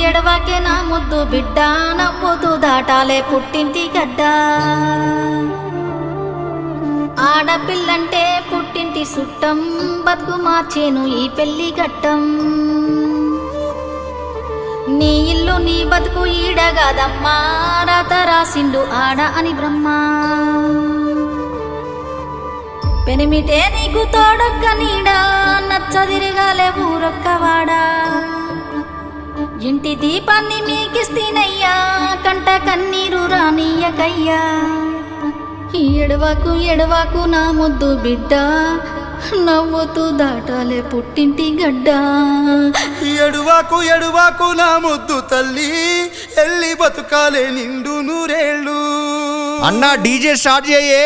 ఎడవాకే నా ముద్దు బిడ్డ నవ్వుతూ దాటాలే పుట్టింటి గడ్డ ఆడపిల్లంటే పుట్టింటి సుట్టం బతుకు మార్చేను ఈ పెళ్లి ఘట్టం నీ ఇల్లు నీ బతుకు ఈడగాదమ్మా రాత రాసిండు ఆడ అని బ్రహ్మ పెనిమిటే నీకు తోడొక్క నీడా నచ్చదిరగాలే ఊరొక్కవాడా ఇంటి దీపాన్ని మీకిస్తీనయ్యా కంట కన్నీరు రానియకయ్యా ఎడవాకు ఎడవాకు నా ముద్దు బిడ్డ నవ్వుతూ దాటాలే పుట్టింటి గడ్డ ఎడువాకు ఎడువాకు నా ముద్దు తల్లి ఎల్లి బతుకాలే నిండు నూరేళ్ళు అన్నా డీజే స్టార్ట్ చేయే.